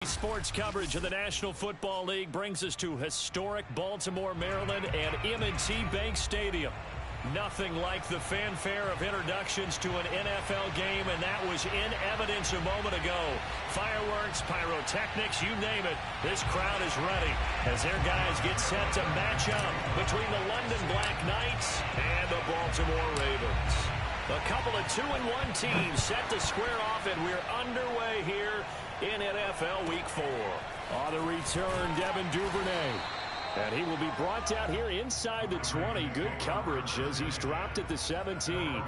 Sports coverage of the National Football League brings us to historic Baltimore, Maryland, and M&T Bank Stadium. Nothing like the fanfare of introductions to an NFL game, and that was in evidence a moment ago. Fireworks, pyrotechnics, you name it, this crowd is ready as their guys get set to match up between the London Black Knights and the Baltimore Ravens. A couple of 2-1 teams set to square off, and we're underway here in NFL Week 4. On the return, Devin Duvernay. And he will be brought down here inside the 20. Good coverage as he's dropped at the 17.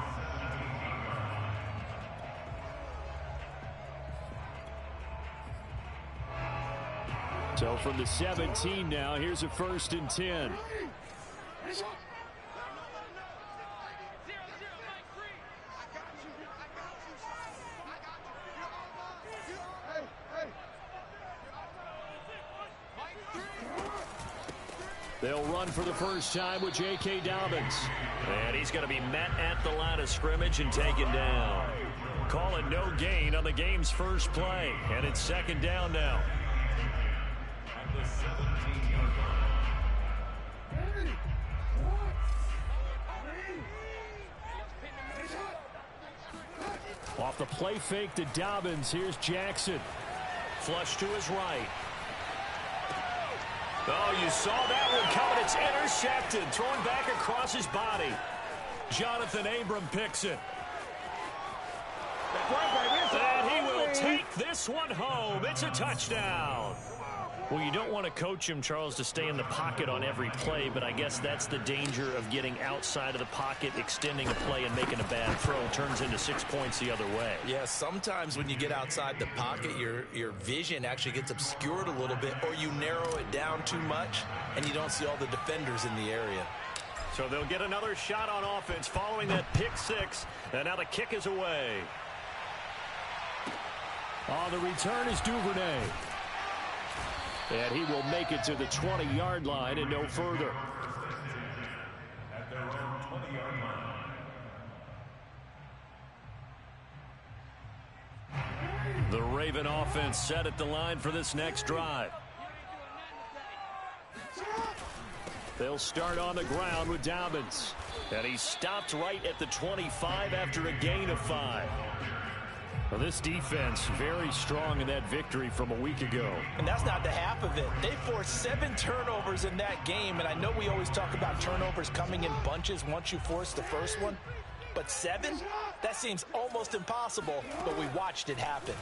So from the 17 now, here's a 1st and 10. They'll run for the first time with J.K. Dobbins. And he's going to be met at the line of scrimmage and taken down. Call it no gain on the game's first play. And it's 2nd down now. Off the play fake to Dobbins. Here's Jackson. Flush to his right. Oh, you saw that one coming. It's intercepted. Thrown back across his body. Jonathan Abram picks it. And he will take this one home. It's a touchdown. Well, you don't want to coach him, Charles, to stay in the pocket on every play, but I guess that's the danger of getting outside of the pocket, extending a play, and making a bad throw. Turns into 6 points the other way. Yeah, sometimes when you get outside the pocket, your vision actually gets obscured a little bit, or you narrow it down too much, and you don't see all the defenders in the area. So they'll get another shot on offense following that pick 6, and now the kick is away. On the return is Duvernay. And he will make it to the 20-yard line and no further. At their own 20-yard line. The Raven offense set at the line for this next drive. They'll start on the ground with Dobbins. And he stopped right at the 25 after a gain of 5. Well, this defense very strong in that victory from a week ago. And that's not the half of it. They forced 7 turnovers in that game, and I know we always talk about turnovers coming in bunches once you force the first one. But 7? That seems almost impossible, but we watched it happen.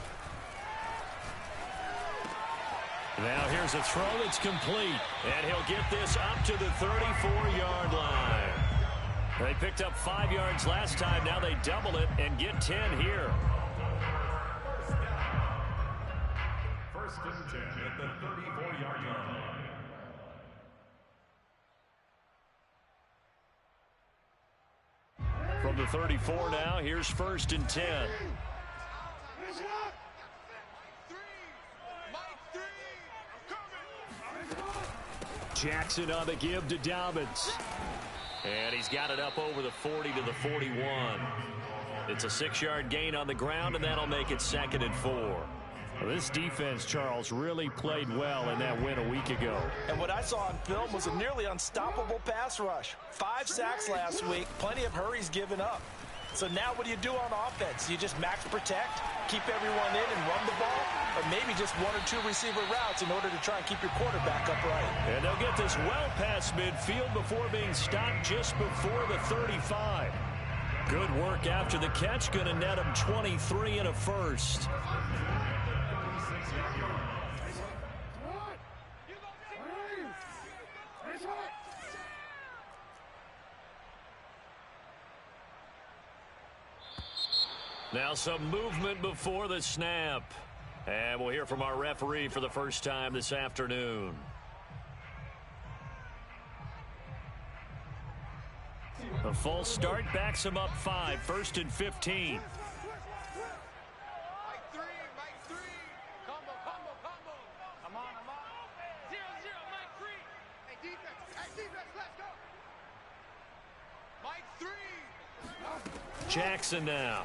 Now here's a throw that's complete, and he'll get this up to the 34-yard line. They picked up 5 yards last time. Now they double it and get 10 here. 1st and 10 at the 34-yard line. From the 34 now, here's 1st and 10. Jackson on the give to Dobbins. And he's got it up over the 40 to the 41. It's a 6-yard gain on the ground, and that'll make it 2nd and 4. Well, this defense, Charles, really played well in that win a week ago. And what I saw on film was a nearly unstoppable pass rush. 5 sacks last week, plenty of hurries given up. So now what do you do on offense? You just max protect, keep everyone in and run the ball, or maybe just 1 or 2 receiver routes in order to try and keep your quarterback upright. And they'll get this well past midfield before being stopped just before the 35. Good work after the catch, going to net him 23 and a 1st. Now some movement before the snap. And we'll hear from our referee for the first time this afternoon. A false start backs him up 5. 1st and 15. Jackson now.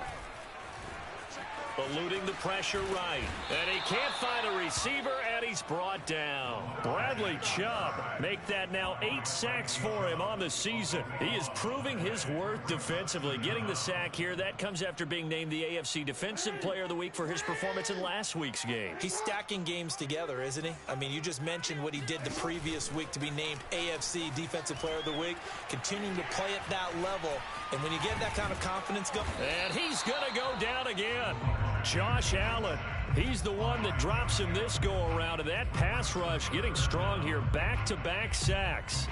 Eluding the pressure right. And he can't find a receiver, and he's brought down. Bradley Chubb, make that now 8 sacks for him on the season. He is proving his worth defensively. Getting the sack here, that comes after being named the AFC Defensive Player of the Week for his performance in last week's game. He's stacking games together, isn't he? I mean, you just mentioned what he did the previous week to be named AFC Defensive Player of the Week, continuing to play at that level. And when you get that kind of confidence going. And he's going to go down again. Josh Allen, he's the one that drops him this go-around. And that pass rush getting strong here. Back-to-back sacks.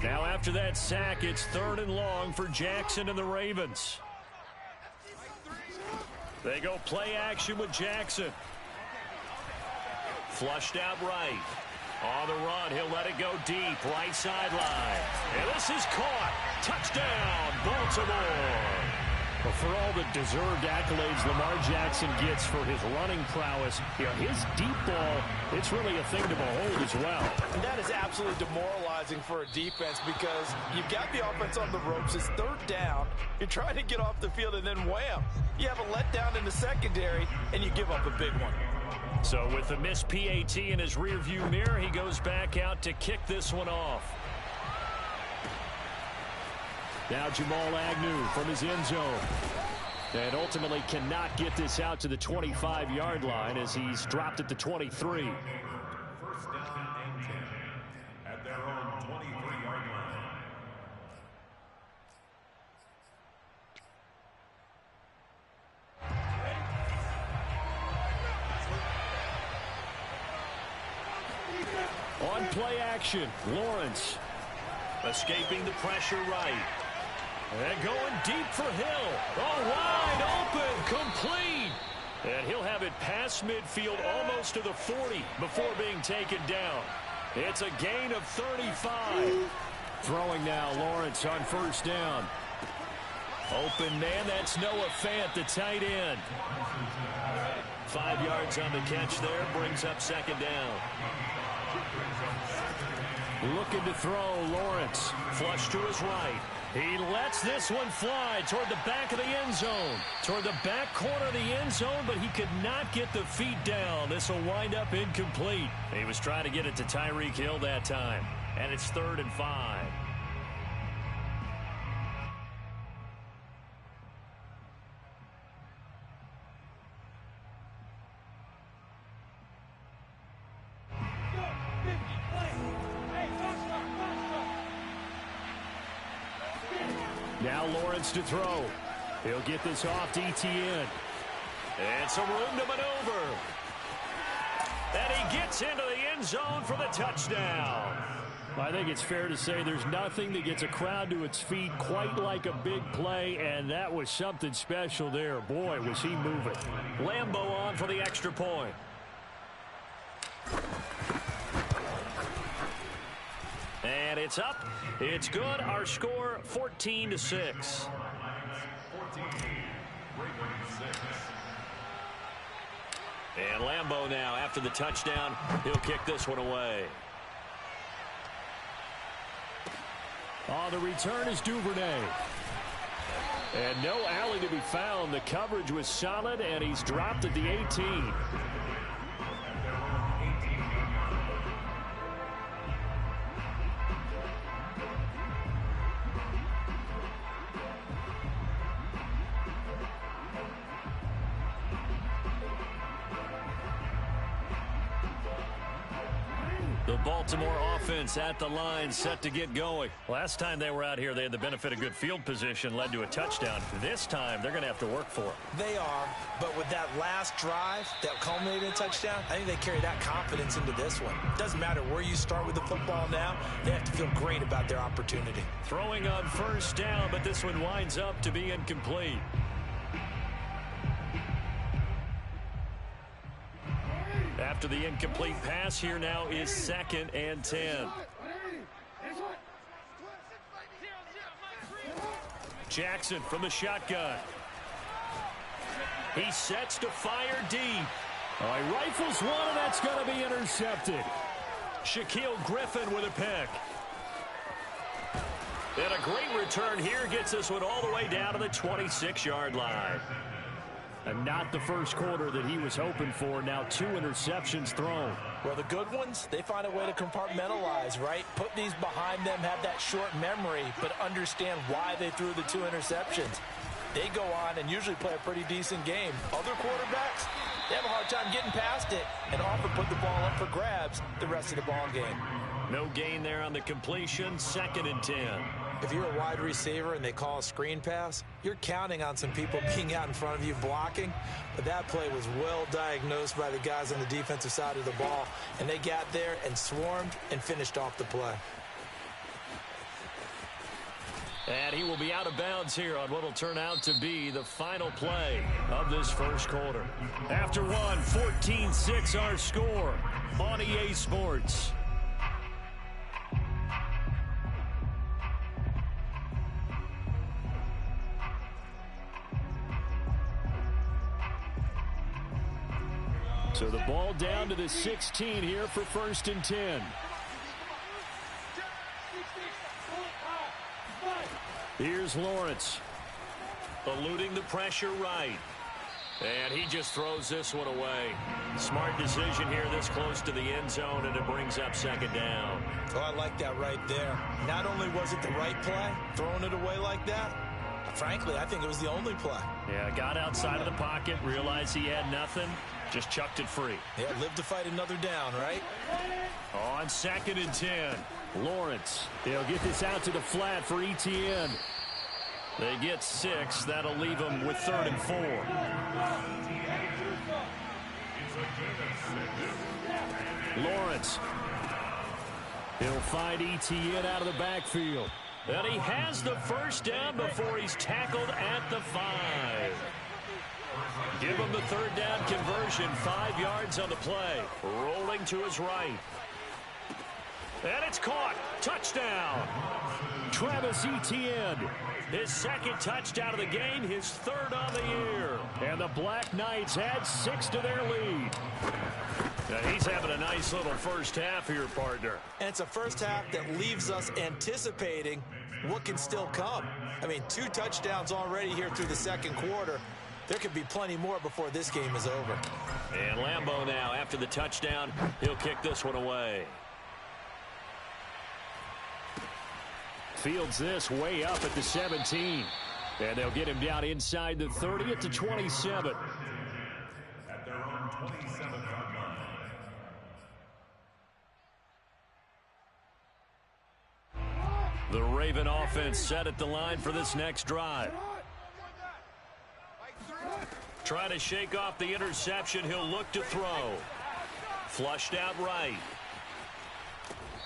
Now after that sack, it's 3rd and long for Jackson and the Ravens. They go play action with Jackson. Flushed out right. On the run, he'll let it go deep. Right sideline. And this is caught. Touchdown, Baltimore. Well, for all the deserved accolades Lamar Jackson gets for his running prowess, his deep ball, it's really a thing to behold as well. And that is absolutely demoralizing for a defense because you've got the offense on the ropes. It's 3rd down. You're trying to get off the field, and then wham, you have a letdown in the secondary, and you give up a big one. So with the missed PAT in his rearview mirror, he goes back out to kick this one off. Now Jamal Agnew from his end zone. And ultimately cannot get this out to the 25-yard line as he's dropped at the 23. First down and 10 at their own 23-yard line. On play action, Lawrence escaping the pressure right. And going deep for Hill. Oh, wide open, complete. And he'll have it past midfield almost to the 40 before being taken down. It's a gain of 35. Throwing now, Lawrence on 1st down. Open man, that's Noah Fant, the tight end. 5 yards on the catch there, brings up 2nd down. Looking to throw, Lawrence. Flush to his right. He lets this one fly toward the back of the end zone. Toward the back corner of the end zone, but he could not get the feet down. This will wind up incomplete. He was trying to get it to Tyreek Hill that time. And it's 3rd and 5. Now Lawrence to throw. He'll get this off to Etienne. And some room to maneuver. And he gets into the end zone for the touchdown. I think it's fair to say there's nothing that gets a crowd to its feet quite like a big play, and that was something special there. Boy, was he moving. Lambeau on for the extra point. And it's up. It's good. Our score 14-6. 14, Ravens 6. And Lambeau now, after the touchdown, he'll kick this one away. On the return is Duvernay. And no alley to be found. The coverage was solid, and he's dropped at the 18. The Baltimore offense at the line, set to get going. Last time they were out here, they had the benefit of good field position, led to a touchdown. This time, they're going to have to work for it. They are, but with that last drive that culminated in a touchdown, I think they carry that confidence into this one. Doesn't matter where you start with the football now, they have to feel great about their opportunity. Throwing on 1st down, but this one winds up to be incomplete. After the incomplete pass, here now is 2nd and 10. Jackson from the shotgun. He sets to fire deep. Oh, he rifles one, and that's going to be intercepted. Shaquille Griffin with a pick. And a great return here gets this one all the way down to the 26-yard line. And not the first quarter that he was hoping for. Now 2 interceptions thrown. Well, the good ones, they find a way to compartmentalize, right? Put these behind them, have that short memory, but understand why they threw the 2 interceptions. They go on and usually play a pretty decent game. Other quarterbacks, they have a hard time getting past it and often put the ball up for grabs the rest of the ball game. No gain there on the completion. 2nd and 10. If you're a wide receiver and they call a screen pass, you're counting on some people being out in front of you blocking. But that play was well diagnosed by the guys on the defensive side of the ball. And they got there and swarmed and finished off the play. And he will be out of bounds here on what will turn out to be the final play of this first quarter. After one, 14-6 our score on EA Sports. So the ball down to the 16 here for 1st and 10. Here's Lawrence. Eluding the pressure right. And he just throws this one away. Smart decision here this close to the end zone, and it brings up 2nd down. Oh, I like that right there. Not only was it the right play, throwing it away like that, frankly, I think it was the only play. Yeah, got outside of the pocket, realized he had nothing, just chucked it free. Yeah, live to fight another down, right? On 2nd and 10, Lawrence. They'll get this out to the flat for Etienne. They get 6. That'll leave them with 3rd and 4. Lawrence. He'll find Etienne out of the backfield. And he has the first down before he's tackled at the 5. Give him the 3rd down conversion. 5 yards on the play. Rolling to his right. And it's caught. Touchdown. Travis Etienne. His 2nd touchdown of the game, his 3rd on the year. And the Black Knights add 6 to their lead. Now he's having a nice little first half here, partner. And it's a first half that leaves us anticipating what can still come. I mean, 2 touchdowns already here through the 2nd quarter. There could be plenty more before this game is over. And Lambeau now, after the touchdown, he'll kick this one away. Fields this way up at the 17. And they'll get him down inside the 30 at the 27. At their own 27-yard line. The Raven offense set at the line for this next drive. Trying to shake off the interception. He'll look to throw. Flushed out right.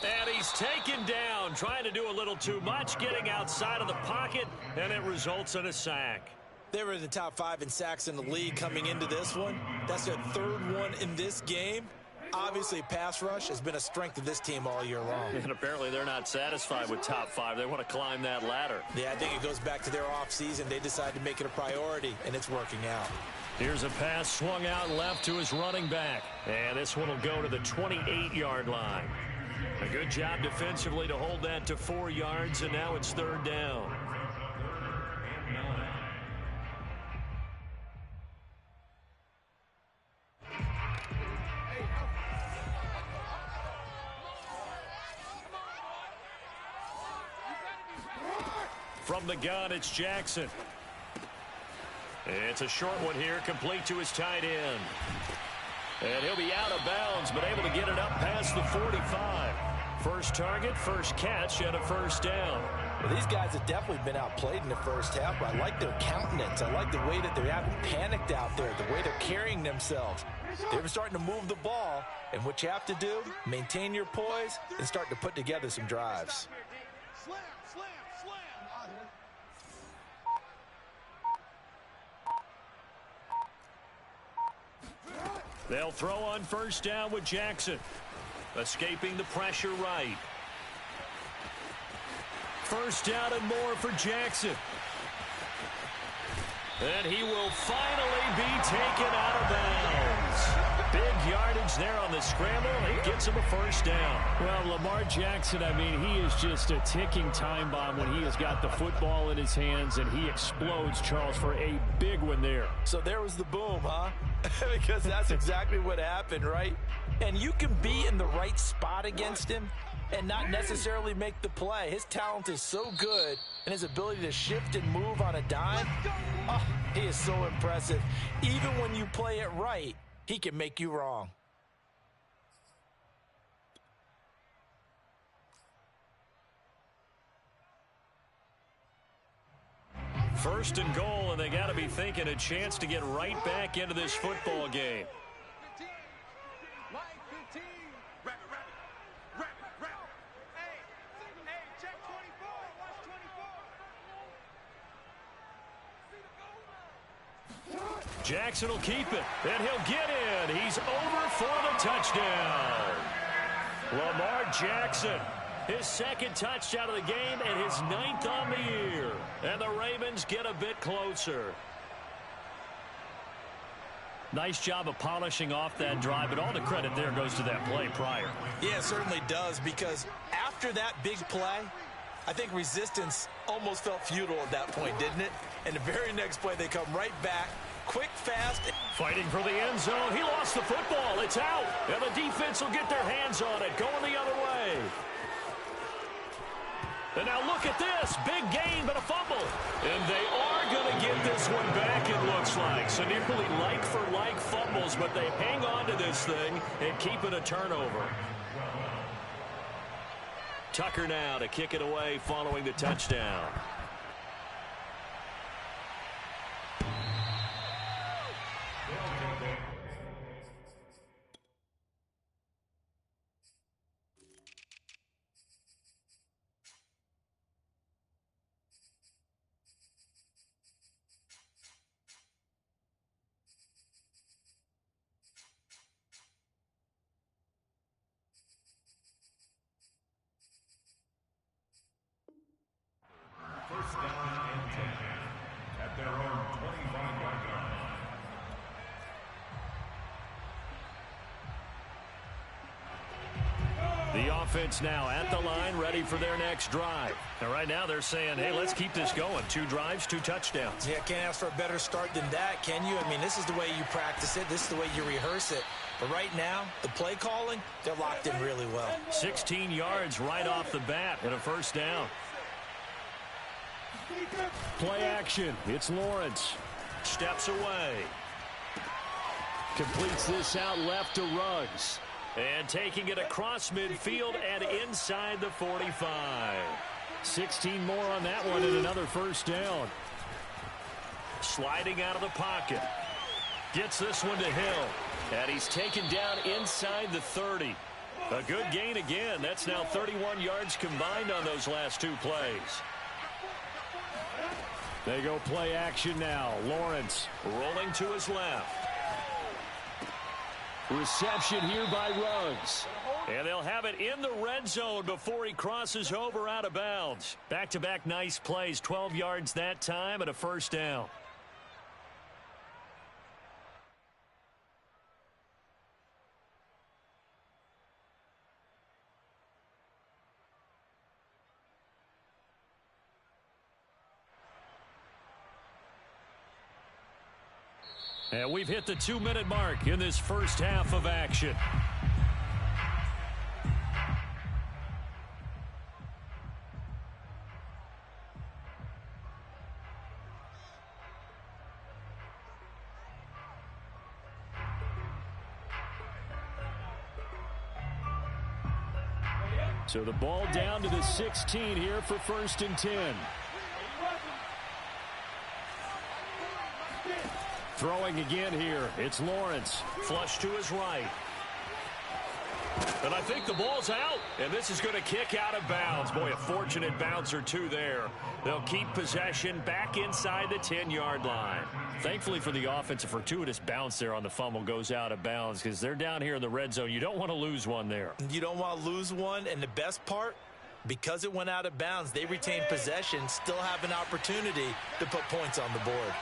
And he's taken down, trying to do a little too much, getting outside of the pocket, and it results in a sack. They were in the top 5 in sacks in the league coming into this one. That's their 3rd one in this game. Obviously, pass rush has been a strength of this team all year long. And apparently they're not satisfied with top 5. They want to climb that ladder. Yeah, I think it goes back to their offseason. They decided to make it a priority, and it's working out. Here's a pass swung out left to his running back. And this one will go to the 28-yard line. A good job defensively to hold that to 4 yards, and now it's 3rd down. From the gun, it's Jackson. It's a short one here, complete to his tight end. And he'll be out of bounds, but able to get it up past the 45. First target, first catch, and a 1st down. Well, these guys have definitely been outplayed in the first half, but I like their countenance. I like the way that they haven't panicked out there, the way they're carrying themselves. They're starting to move the ball, and what you have to do, maintain your poise and start to put together some drives. They'll throw on 1st down with Jackson. Escaping the pressure right. 1st down and more for Jackson. And he will finally be taken out of bounds. Big yardage there on the scramble. It gets him a first down. Well, Lamar Jackson, I mean, he is just a ticking time bomb when he has got the football in his hands, and he explodes, Charles, for a big one there. So there was the boom, huh? Because that's exactly what happened, right? And you can be in the right spot against him and not necessarily make the play. His talent is so good, and his ability to shift and move on a dime, oh, he is so impressive. Even when you play it right, he can make you wrong. First and goal, and they got to be thinking a chance to get right back into this football game. Jackson will keep it, and he'll get in. He's over for the touchdown. Lamar Jackson, his second touchdown of the game and his 9th on the year. And the Ravens get a bit closer. Nice job of polishing off that drive, but all the credit there goes to that play prior. Yeah, it certainly does, because after that big play, I think resistance almost felt futile at that point, didn't it? And the very next play, they come right back. Quick, fast. Fighting for the end zone. He lost the football. It's out. And the defense will get their hands on it. Going the other way. And now look at this. Big gain, but a fumble. And they are going to get this one back, it looks like. So nearly like-for-like fumbles, but they hang on to this thing and keep it a turnover. Tucker now to kick it away following the touchdown. First down and 10 at their own 25-yard line. The offense now at the line, ready for their next drive. And right now they're saying, hey, let's keep this going. 2 drives, 2 touchdowns. Yeah, can't ask for a better start than that, can you? I mean, this is the way you practice it. This is the way you rehearse it. But right now, the play calling, they're locked in really well. 16 yards right off the bat and a first down. Play action. It's Lawrence. Steps away. Completes this out left to Ruggs. And taking it across midfield and inside the 45. 16 more on that one and another first down. Sliding out of the pocket. Gets this one to Hill. And he's taken down inside the 30. A good gain again. That's now 31 yards combined on those last 2 plays. They go play action now. Lawrence rolling to his left. Reception here by Ruggs. And they'll have it in the red zone before he crosses over out of bounds. Back-to-back nice plays. 12 yards that time and a first down. And we've hit the 2-minute mark in this first half of action. So the ball down to the 16 here for 1st and 10. Throwing again here. It's Lawrence. Flush to his right. And I think the ball's out. And this is going to kick out of bounds. Boy, a fortunate bounce or 2 there. They'll keep possession back inside the 10-yard line. Thankfully for the offense, a fortuitous bounce there on the fumble goes out of bounds because they're down here in the red zone. You don't want to lose one there. You don't want to lose one. And the best part, because it went out of bounds, they retain possession, still have an opportunity to put points on the board.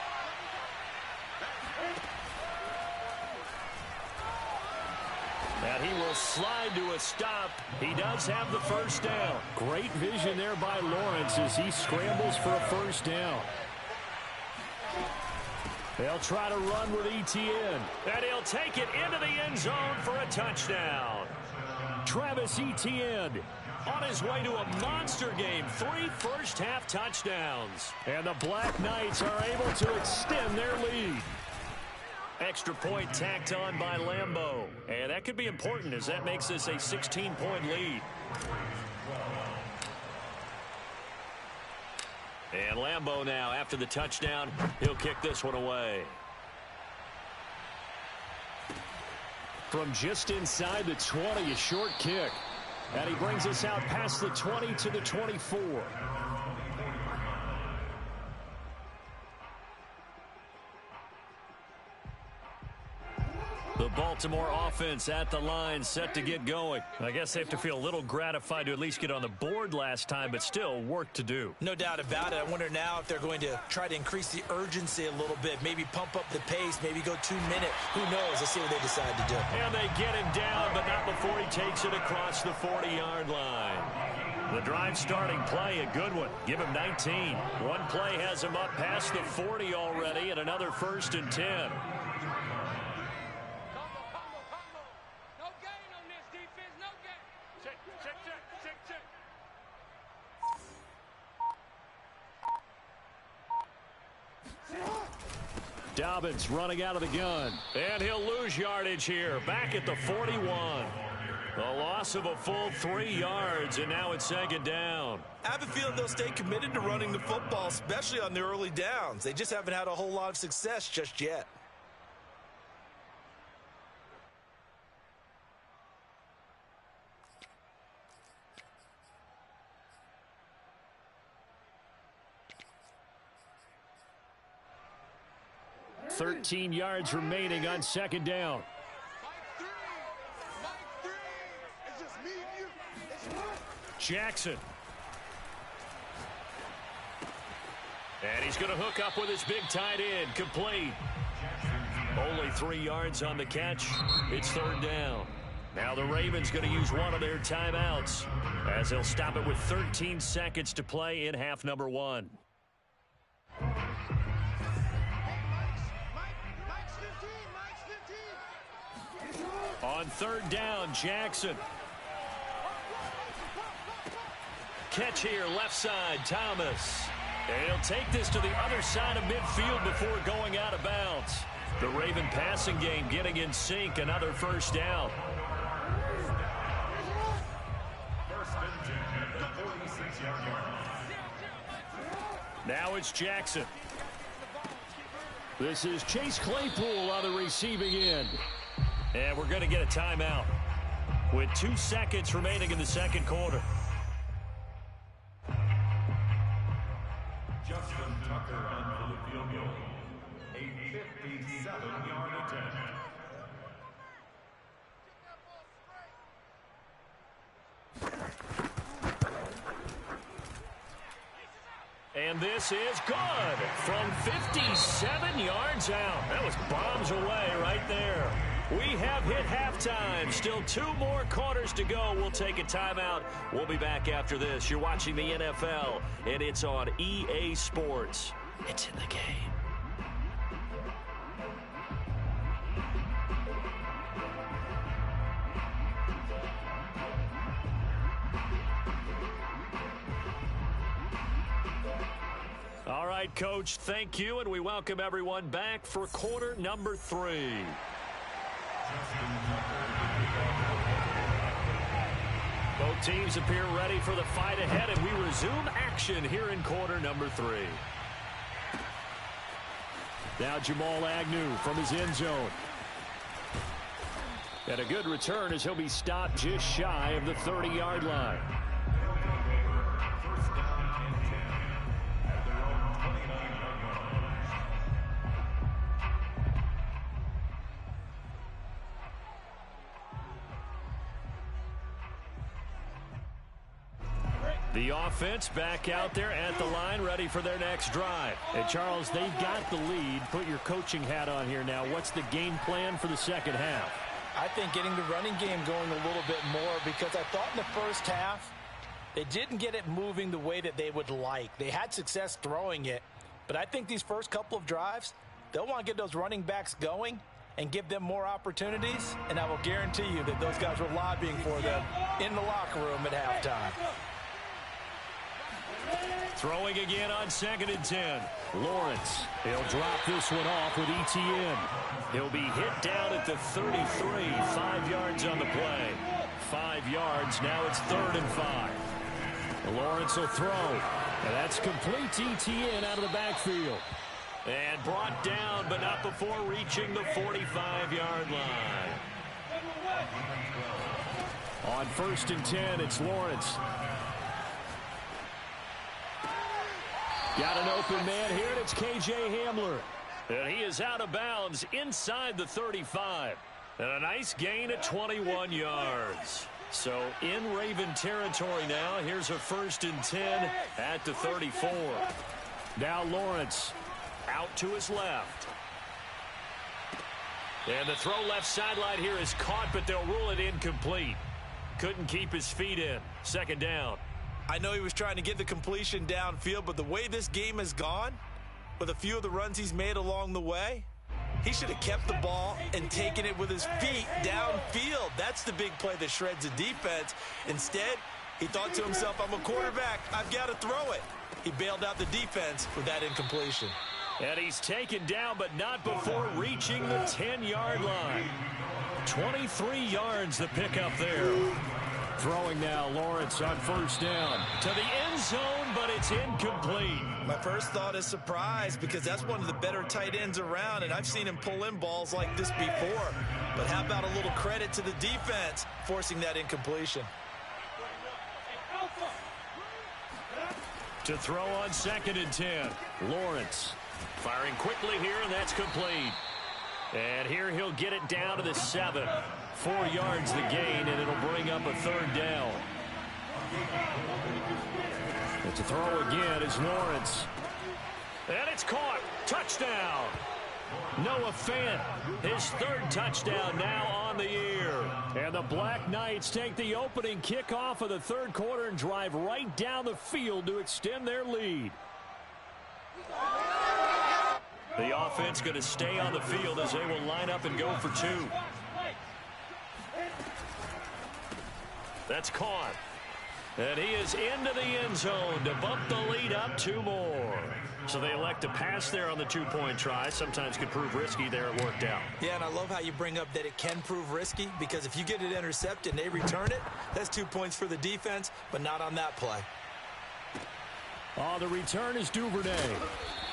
And he will slide to a stop. He does have the first down. Great vision there by Lawrence as he scrambles for a first down. They'll try to run with Etienne. And he'll take it into the end zone for a touchdown. Travis Etienne on his way to a monster game. 3 first-half touchdowns. And the Black Knights are able to extend their lead. Extra point tacked on by Lambeau. And that could be important as that makes this a 16-point lead. And Lambeau now, after the touchdown, he'll kick this one away. From just inside the 20, a short kick. And he brings us out past the 20 to the 24. The Baltimore offense at the line, set to get going. I guess they have to feel a little gratified to at least get on the board last time, but still work to do. No doubt about it. I wonder now if they're going to try to increase the urgency a little bit, maybe pump up the pace, maybe go 2 minute. Who knows? Let's see what they decide to do. And they get him down, but not before he takes it across the 40-yard line. The drive starting play, a good one. Give him 19. One play has him up past the 40 already, and another 1st and 10. Dobbins running out of the gun. And he'll lose yardage here. Back at the 41. The loss of a full 3 yards, and now it's 2nd down. I have a feeling they'll stay committed to running the football, especially on the early downs. They just haven't had a whole lot of success just yet. Mike 13 yards remaining on 2nd down. Jackson. And he's going to hook up with his big tight end. Complete. Only 3 yards on the catch. It's 3rd down. Now the Ravens going to use one of their timeouts as they'll stop it with 13 seconds to play in half number 1. On 3rd down, Jackson. Catch here, left side, Thomas. And he'll take this to the other side of midfield before going out of bounds. The Raven passing game getting in sync, another 1st down. 1st and 10 at the 46-yard line. Now it's Jackson. This is Chase Claypool on the receiving end. And we're going to get a timeout with 2 seconds remaining in the 2nd quarter. Justin Tucker on for the field goal. A 57-yard attempt. And this is good from 57 yards out. That was bombs away right there. We have hit halftime. Still 2 more quarters to go. We'll take a timeout. We'll be back after this. You're watching the NFL, and it's on EA Sports. It's in the game. All right, Coach, thank you, and we welcome everyone back for quarter number 3. Both teams appear ready for the fight ahead, and we resume action here in quarter number 3. Now Jamal Agnew from his end zone. And a good return as he'll be stopped just shy of the 30-yard line. The offense back out there at the line, ready for their next drive. And Charles, they've got the lead. Put your coaching hat on here now. What's the game plan for the 2nd half? I think getting the running game going a little bit more, because I thought in the first half they didn't get it moving the way that they would like. They had success throwing it, but I think these first couple of drives, they'll want to get those running backs going and give them more opportunities, and I will guarantee you that those guys were lobbying for them in the locker room at halftime. Throwing again on 2nd and 10. Lawrence, he'll drop this one off with Etienne. He'll be hit down at the 33, 5 yards on the play. 5 yards, now it's 3rd and 5. Lawrence will throw, and that's complete to Etienne out of the backfield. And brought down, but not before reaching the 45-yard line. On 1st and 10, it's Lawrence. Got an open man here, and it's K.J. Hamler. And he is out of bounds inside the 35. And a nice gain at 21 yards. So in Raven territory now. Here's a 1st and 10 at the 34. Now Lawrence out to his left. And the throw left sideline here is caught, but they'll rule it incomplete. Couldn't keep his feet in. 2nd down. I know he was trying to get the completion downfield, but the way this game has gone, with a few of the runs he's made along the way, he should have kept the ball and taken it with his feet downfield. That's the big play that shreds the defense. Instead, he thought to himself, I'm a quarterback, I've got to throw it. He bailed out the defense with that incompletion. And he's taken down, but not before reaching the 10-yard line. 23 yards the pickup there. Throwing now, Lawrence on 1st down. To the end zone, but it's incomplete. My first thought is surprise, because that's one of the better tight ends around, and I've seen him pull in balls like this before. But how about a little credit to the defense forcing that incompletion? To throw on 2nd and 10. Lawrence firing quickly here, and that's complete. And here he'll get it down to the 7. 4 yards the gain, and it'll bring up a 3rd down. And to throw again is Lawrence. And it's caught. Touchdown. Noah Fant, his 3rd touchdown now on the year. And the Black Knights take the opening kickoff of the 3rd quarter and drive right down the field to extend their lead. The offense going to stay on the field as they will line up and go for 2. That's caught. And he is into the end zone to bump the lead up 2 more. So they elect to pass there on the 2-point try. Sometimes could prove risky. There it worked out. Yeah, and I love how you bring up that it can prove risky, because if you get it intercepted and they return it, that's 2 points for the defense, but not on that play. Oh, the return is Duvernay.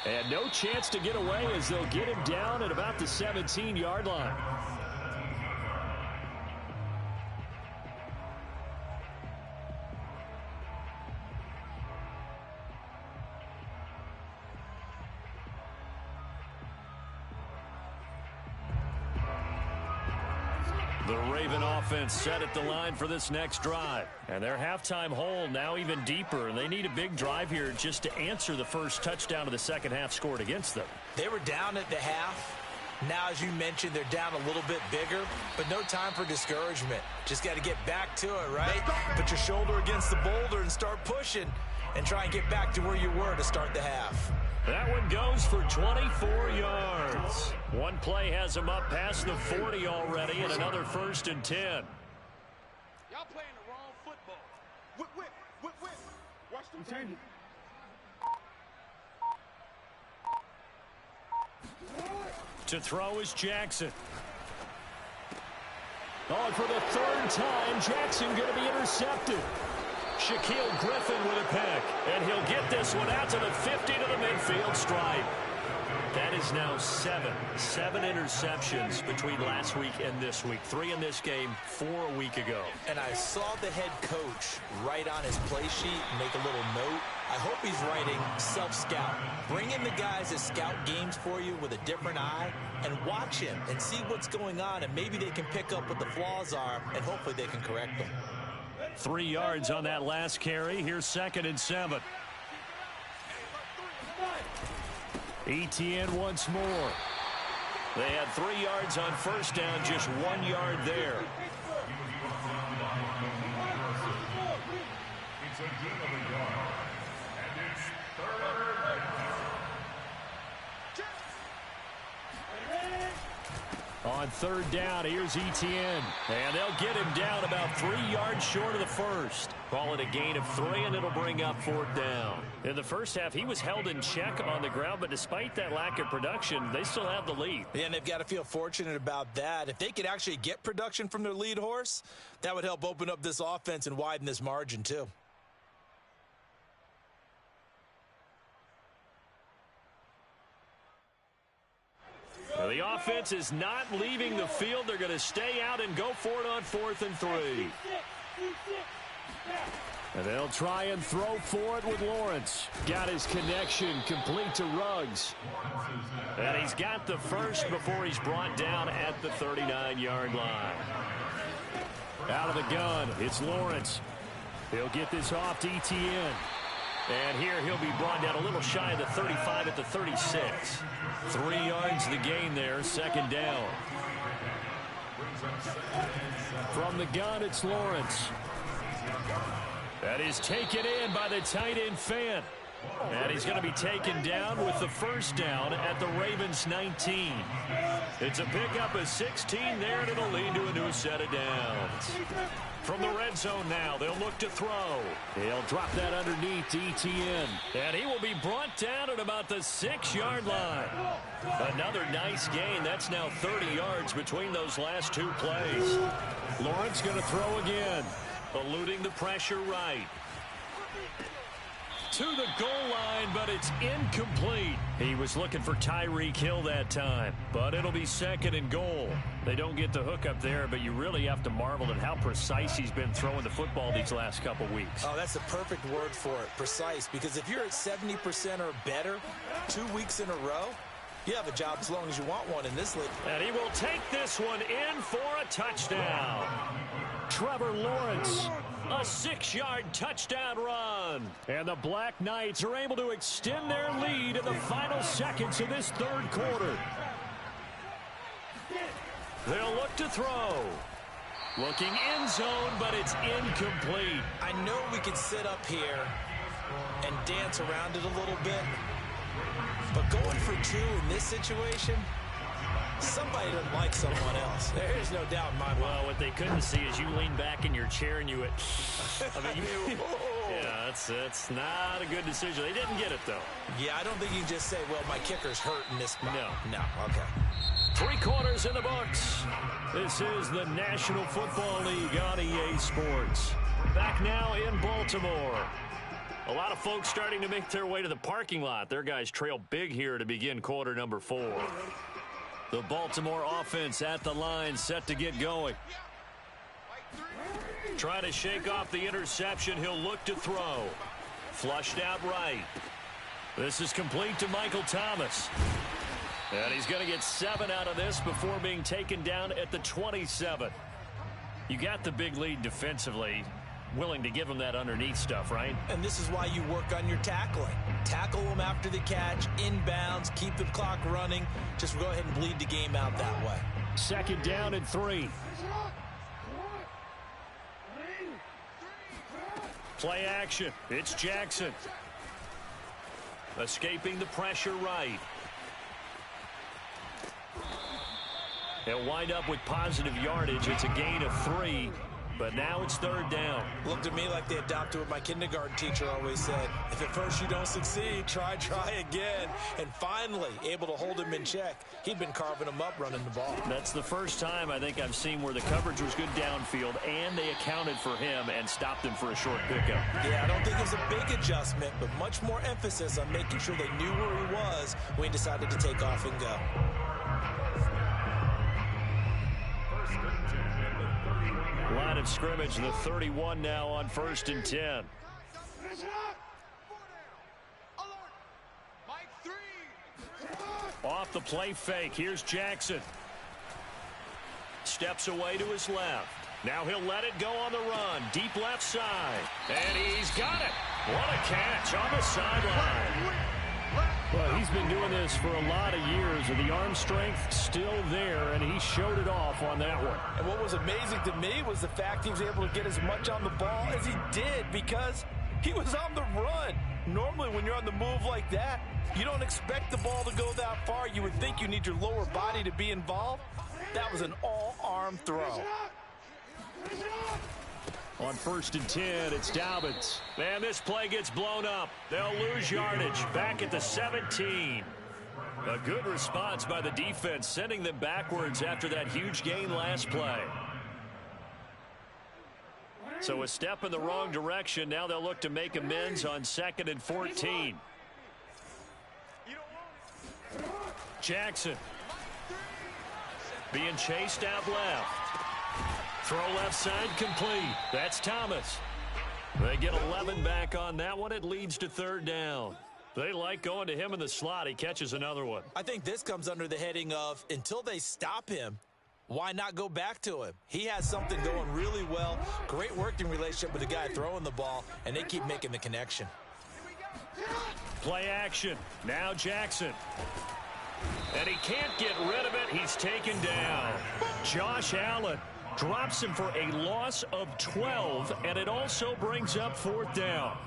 And no chance to get away as they'll get him down at about the 17-yard line. The Raven offense set at the line for this next drive. And their halftime hole now even deeper. And they need a big drive here just to answer the first touchdown of the second half scored against them. They were down at the half. Now, as you mentioned, they're down a little bit bigger, but no time for discouragement. Just got to get back to it, right? Put your shoulder against the boulder and start pushing and try and get back to where you were to start the half. That one goes for 24 yards. One play has him up past the 40 already, and another 1st and 10. Y'all playing the wrong football. Whip. Watch them turn it. To throw is Jackson. Oh, for the 3rd time, Jackson going to be intercepted. Shaquille Griffin with a pick, and he'll get this one out to the 50 to the midfield stripe. That is now 7 interceptions between last week and this week. 3 in this game, 4 a week ago. And I saw the head coach write on his play sheet, make a little note. I hope he's writing self-scout. Bring in the guys that scout games for you with a different eye and watch him and see what's going on, and maybe they can pick up what the flaws are, and hopefully they can correct them. 3 yards on that last carry. Here's 2nd and 7. Etienne once more. They had 3 yards on first down, just 1 yard there. It's a gain of a yard. And it's third down. On third down, here's Etienne. And they'll get him down about 3 yards short of the first. Call it a gain of 3, and it'll bring up 4th down. In the first half, he was held in check on the ground, but despite that lack of production, they still have the lead. Yeah, and they've got to feel fortunate about that. If they could actually get production from their lead horse, that would help open up this offense and widen this margin too. Well, the offense is not leaving the field. They're going to stay out and go for it on 4th and 3. And they'll try and throw for it with Lawrence. Got his connection complete to Ruggs. And he's got the first before he's brought down at the 39-yard line. Out of the gun, it's Lawrence. He'll get this off to Etienne. And here he'll be brought down a little shy of the 35 at the 36. 3 yards the gain there, 2nd down. From the gun, it's Lawrence. That is taken in by the tight end Fant. And he's going to be taken down with the first down at the Ravens 19. It's a pickup of 16 there, and it'll lead to a new set of downs. From the red zone now, they'll look to throw. He'll drop that underneath to Etienne. And he will be brought down at about the 6-yard line. Another nice gain. That's now 30 yards between those last 2 plays. Lawrence going to throw again. Eluding the pressure right. To the goal line, but it's incomplete. He was looking for Tyreek Hill that time, but it'll be 2nd and goal. They don't get the hook up there, but you really have to marvel at how precise he's been throwing the football these last couple weeks. Oh, that's the perfect word for it, precise, because if you're at 70% or better 2 weeks in a row, you have a job as long as you want one in this league. And he will take this one in for a touchdown. Trevor Lawrence. A 6-yard touchdown run. And the Black Knights are able to extend their lead in the final seconds of this 3rd quarter. They'll look to throw. Looking end zone, but it's incomplete. I know we could sit up here and dance around it a little bit, but going for 2 in this situation, somebody doesn't like someone else. There's no doubt in my mind. Well, what they couldn't see is you lean back in your chair and you went, yeah, that's not a good decision. They didn't get it, though. Yeah, I don't think you can just say, well, my kicker's hurt in this spot. No, okay. 3 quarters in the books. This is the National Football League on EA Sports. Back now in Baltimore. A lot of folks starting to make their way to the parking lot. Their guys trail big here to begin quarter number 4. The Baltimore offense at the line, set to get going. Trying to shake off the interception. He'll look to throw. Flushed out right. This is complete to Michael Thomas. And he's going to get 7 out of this before being taken down at the 27. You got the big lead defensively. Willing to give him that underneath stuff, right? And this is why you work on your tackling. Tackle them after the catch, inbounds, keep the clock running. Just go ahead and bleed the game out that way. 2nd down and 3. Play action. It's Jackson. Escaping the pressure right. They'll wind up with positive yardage. It's a gain of 3. But now it's 3rd down. Looked to me like they adopted what my kindergarten teacher always said. If at first you don't succeed, try again. And finally, able to hold him in check. He'd been carving them up running the ball. That's the first time I think I've seen where the coverage was good downfield and they accounted for him and stopped him for a short pickup. Yeah, I don't think it was a big adjustment, but much more emphasis on making sure they knew where he was when he decided to take off and go. Line of scrimmage, the 31 now on 1st and 10. Off the play fake, here's Jackson. Steps away to his left. Now he'll let it go on the run. Deep left side. And he's got it. What a catch on the sideline. Well, he's he's been doing this for a lot of years, and the arm strength still there, and he showed it off on that one. And what was amazing to me was the fact he was able to get as much on the ball as he did because he was on the run. Normally, when you're on the move like that, you don't expect the ball to go that far. You would think you need your lower body to be involved. That was an all-arm throw. On 1st and 10, it's Dobbins. And this play gets blown up. They'll lose yardage back at the 17. A good response by the defense, sending them backwards after that huge gain last play. So a step in the wrong direction. Now they'll look to make amends on 2nd and 14. Jackson being chased out left. Throw left side complete. That's Thomas. They get 11 back on that one. It leads to 3rd down. They like going to him in the slot. He catches another one. I think this comes under the heading of until they stop him, why not go back to him? He has something going really well. Great working relationship with the guy throwing the ball, and they keep making the connection. Play action. Now Jackson. And he can't get rid of it. He's taken down. Josh Allen drops him for a loss of 12, and it also brings up 4th down.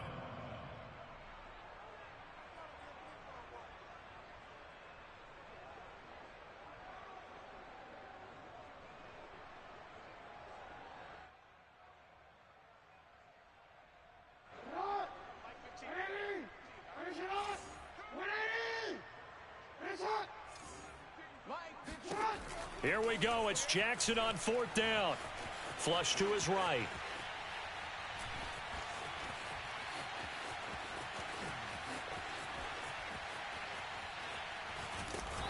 Here we go. It's Jackson on 4th down. Flush to his right.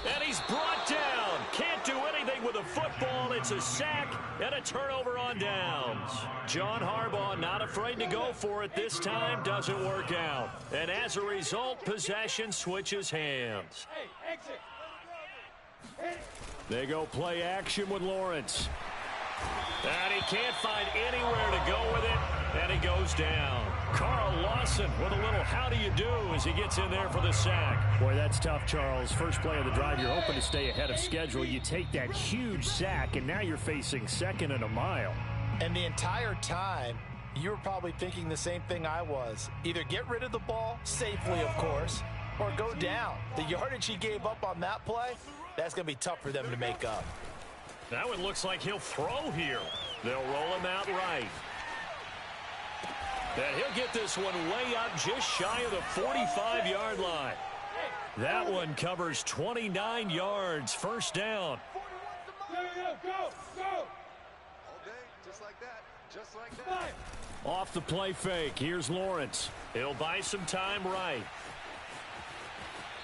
And he's brought down. Can't do anything with a football. It's a sack and a turnover on downs. John Harbaugh not afraid to go for it this time. Doesn't work out. And as a result, possession switches hands. Hey, exit. They go play action with Lawrence. And he can't find anywhere to go with it, and he goes down. Carl Lawson with a little how do you do as he gets in there for the sack. Boy, that's tough, Charles. First play of the drive, you're hoping to stay ahead of schedule. You take that huge sack, and now you're facing 2nd and a mile. And the entire time, you were probably thinking the same thing I was. Either get rid of the ball, safely, of course, or go down. The yardage he gave up on that play, that's going to be tough for them to make up. That one looks like he'll throw here. They'll roll him out right. And he'll get this one way up just shy of the 45-yard line. That one covers 29 yards. 1st down. Go. All day, just like that. Just like that. Off the play fake. Here's Lawrence. He'll buy some time right.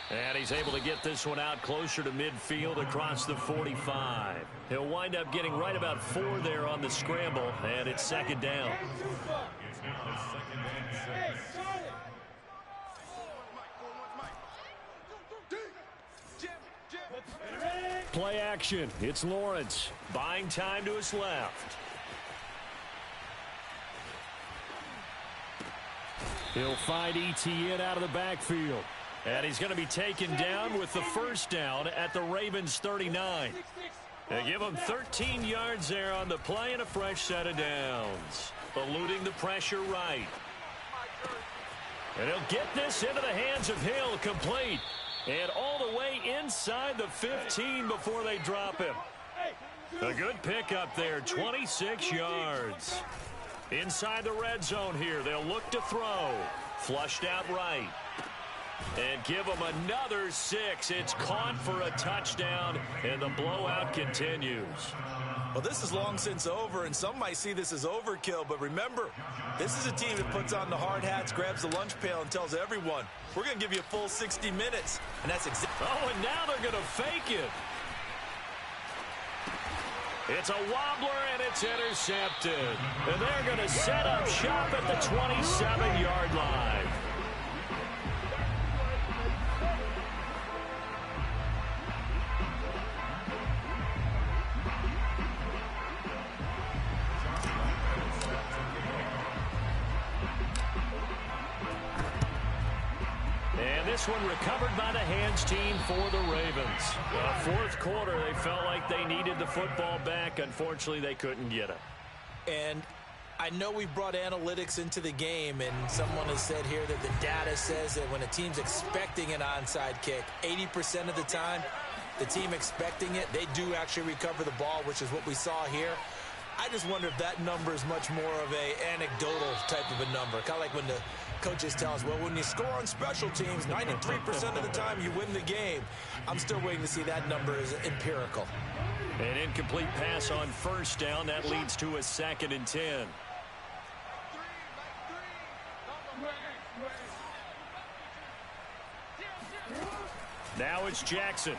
And he's able to get this one out closer to midfield across the 45. He'll wind up getting right about 4 there on the scramble, and it's 2nd down. It's now 2nd and 6. Play action. It's Lawrence. Buying time to his left. He'll find Etienne out of the backfield. And he's going to be taken down with the 1st down at the Ravens 39. They give him 13 yards there on the play and a fresh set of downs. Eluding the pressure right. And he'll get this into the hands of Hill, complete. And all the way inside the 15 before they drop him. A good pickup there, 26 yards. Inside the red zone here, they'll look to throw. Flushed out right. And give him another 6. It's caught for a touchdown, and the blowout continues. Well, this is long since over, and some might see this as overkill, but remember, this is a team that puts on the hard hats, grabs the lunch pail, and tells everyone, we're going to give you a full 60 minutes, and that's exactly... Oh, and now they're going to fake it. It's a wobbler, and it's intercepted. And they're going to set up shop at the 27-yard line. And And this one recovered by the hands team for the Ravens. Fourth quarter, they felt like they needed the football back. Unfortunately, they couldn't get it. And I know we brought analytics into the game, and someone has said here that the data says that when a team's expecting an onside kick, 80% of the time, the team expecting it, they do actually recover the ball, which is what we saw here. I just wonder if that number is much more of a anecdotal type of a number. Kind of like when the coaches tell us, well, when you score on special teams, 93% of the time you win the game. I'm still waiting to see that number is empirical. An incomplete pass on first down. That leads to a 2nd and 10. Now it's Jackson.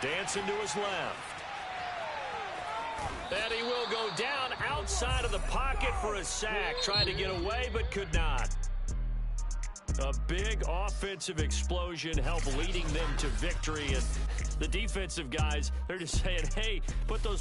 Dancing to his left. And he will go down outside of the pocket for a sack. Trying to get away, but could not. A big offensive explosion helped leading them to victory. And the defensive guys, they're just saying, hey, put those